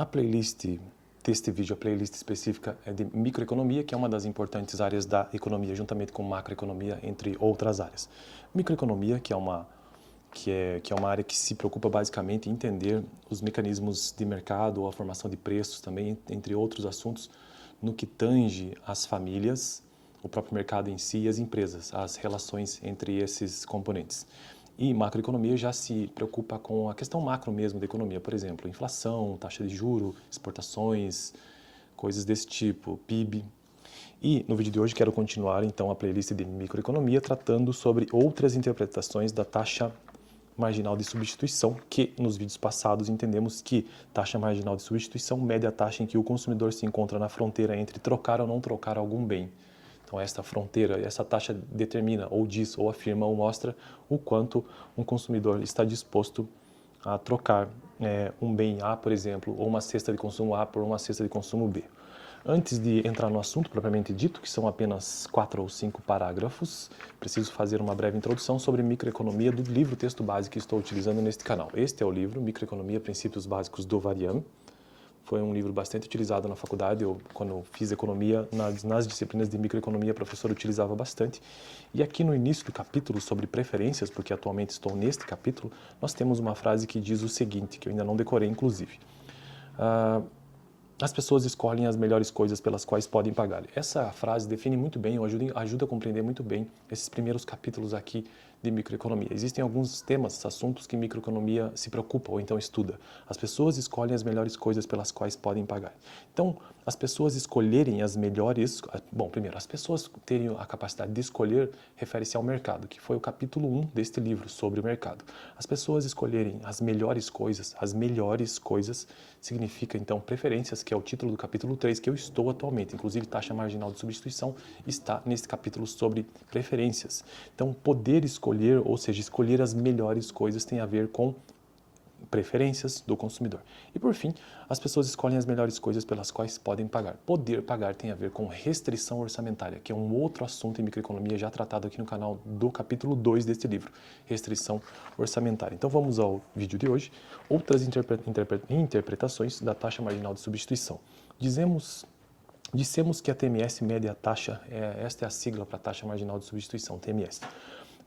A playlist deste vídeo, a playlist específica é de microeconomia, que é uma das importantes áreas da economia, juntamente com macroeconomia, entre outras áreas. Microeconomia, que é uma área que se preocupa basicamente em entender os mecanismos de mercado, a formação de preços também, entre outros assuntos, no que tange as famílias, o próprio mercado em si e as empresas, as relações entre esses componentes. E macroeconomia já se preocupa com a questão macro mesmo da economia, por exemplo, inflação, taxa de juro, exportações, coisas desse tipo, PIB. E no vídeo de hoje quero continuar então a playlist de microeconomia tratando sobre outras interpretações da taxa marginal de substituição, que nos vídeos passados entendemos que taxa marginal de substituição mede a taxa em que o consumidor se encontra na fronteira entre trocar ou não trocar algum bem. Então, esta fronteira, essa taxa determina, ou diz, ou afirma, ou mostra o quanto um consumidor está disposto a trocar um bem A, por exemplo, ou uma cesta de consumo A por uma cesta de consumo B. Antes de entrar no assunto propriamente dito, que são apenas 4 ou 5 parágrafos, preciso fazer uma breve introdução sobre microeconomia do livro texto base que estou utilizando neste canal. Este é o livro Microeconomia, Princípios Básicos do Varian. Foi um livro bastante utilizado na faculdade. Quando fiz economia, nas disciplinas de microeconomia, a professora utilizava bastante. E aqui no início do capítulo sobre preferências, porque atualmente estou neste capítulo, nós temos uma frase que diz o seguinte, que eu ainda não decorei, inclusive. As pessoas escolhem as melhores coisas pelas quais podem pagar. Essa frase define muito bem, ou ajuda a compreender muito bem esses primeiros capítulos aqui de microeconomia. Existem alguns temas, assuntos que microeconomia se preocupa ou então estuda. As pessoas escolhem as melhores coisas pelas quais podem pagar. Então, as pessoas escolherem as melhores... Bom, primeiro, as pessoas terem a capacidade de escolher refere-se ao mercado, que foi o capítulo 1 deste livro, sobre o mercado. As pessoas escolherem as melhores coisas significa, então, preferências, que é o título do capítulo 3, que eu estou atualmente. Inclusive, taxa marginal de substituição está neste capítulo sobre preferências. Então, poder escolher, ou seja, escolher as melhores coisas tem a ver com preferências do consumidor. E por fim, as pessoas escolhem as melhores coisas pelas quais podem pagar. Poder pagar tem a ver com restrição orçamentária, que é um outro assunto em microeconomia já tratado aqui no canal do capítulo 2 deste livro, restrição orçamentária. Então vamos ao vídeo de hoje, outras interpretações da taxa marginal de substituição. Dissemos que a TMS mede a taxa, esta é a sigla para a taxa marginal de substituição, TMS.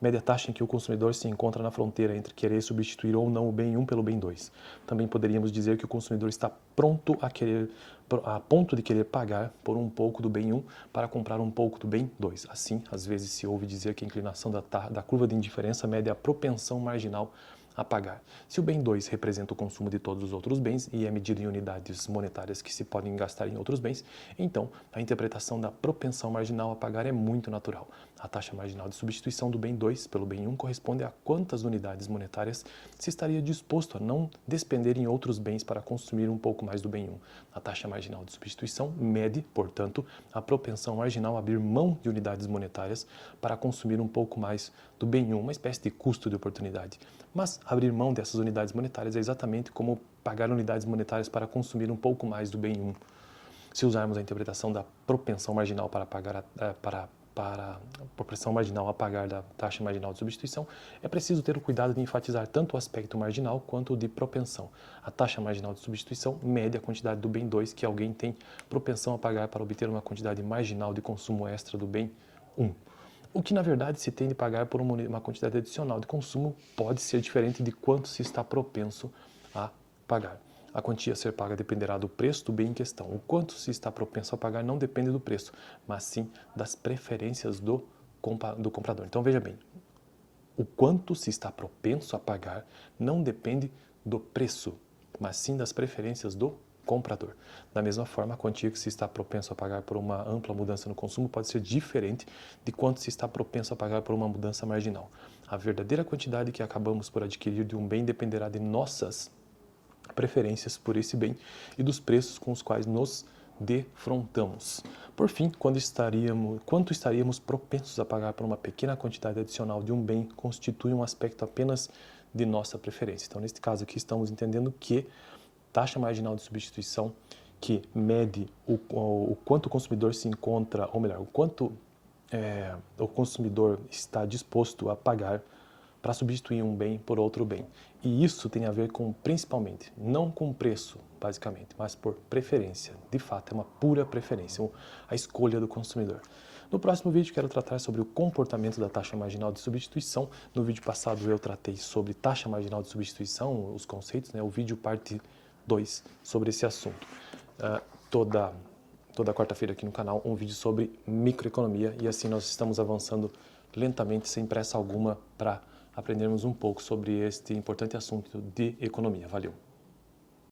Mede a taxa em que o consumidor se encontra na fronteira entre querer substituir ou não o bem 1 pelo bem 2. Também poderíamos dizer que o consumidor está a ponto de querer pagar por um pouco do bem 1 para comprar um pouco do bem 2. Assim, às vezes se ouve dizer que a inclinação da curva de indiferença mede a propensão marginal a pagar. Se o bem 2 representa o consumo de todos os outros bens e é medido em unidades monetárias que se podem gastar em outros bens, então a interpretação da propensão marginal a pagar é muito natural. A taxa marginal de substituição do bem 2 pelo bem 1 corresponde a quantas unidades monetárias se estaria disposto a não despender em outros bens para consumir um pouco mais do bem 1. A taxa marginal de substituição mede, portanto, a propensão marginal a abrir mão de unidades monetárias para consumir um pouco mais do bem 1, uma espécie de custo de oportunidade. Mas abrir mão dessas unidades monetárias é exatamente como pagar unidades monetárias para consumir um pouco mais do bem 1. Se usarmos a interpretação da propensão marginal para pagar a propensão marginal a pagar da taxa marginal de substituição, é preciso ter o cuidado de enfatizar tanto o aspecto marginal quanto o de propensão. A taxa marginal de substituição mede a quantidade do bem 2 que alguém tem propensão a pagar para obter uma quantidade marginal de consumo extra do bem 1. O que, na verdade, se tem de pagar por uma quantidade adicional de consumo pode ser diferente de quanto se está propenso a pagar. A quantia a ser paga dependerá do preço do bem em questão. O quanto se está propenso a pagar não depende do preço, mas sim das preferências do comprador. Então, veja bem, o quanto se está propenso a pagar não depende do preço, mas sim das preferências do comprador. Da mesma forma, a quantia que se está propenso a pagar por uma ampla mudança no consumo pode ser diferente de quanto se está propenso a pagar por uma mudança marginal. A verdadeira quantidade que acabamos por adquirir de um bem dependerá de nossas preferências por esse bem e dos preços com os quais nos defrontamos. Por fim, quanto estaríamos propensos a pagar por uma pequena quantidade adicional de um bem constitui um aspecto apenas de nossa preferência. Então, neste caso aqui, estamos entendendo que taxa marginal de substituição, que mede o quanto o consumidor se encontra, ou melhor, o quanto o consumidor está disposto a pagar para substituir um bem por outro bem. E isso tem a ver com, principalmente, não com o preço, basicamente, mas por preferência. De fato, é uma pura preferência, a escolha do consumidor. No próximo vídeo quero tratar sobre o comportamento da taxa marginal de substituição. No vídeo passado eu tratei sobre taxa marginal de substituição, os conceitos, né? O vídeo parte 2 sobre esse assunto. Toda quarta-feira aqui no canal um vídeo sobre microeconomia e assim nós estamos avançando lentamente, sem pressa alguma, para aprendermos um pouco sobre este importante assunto de economia. Valeu!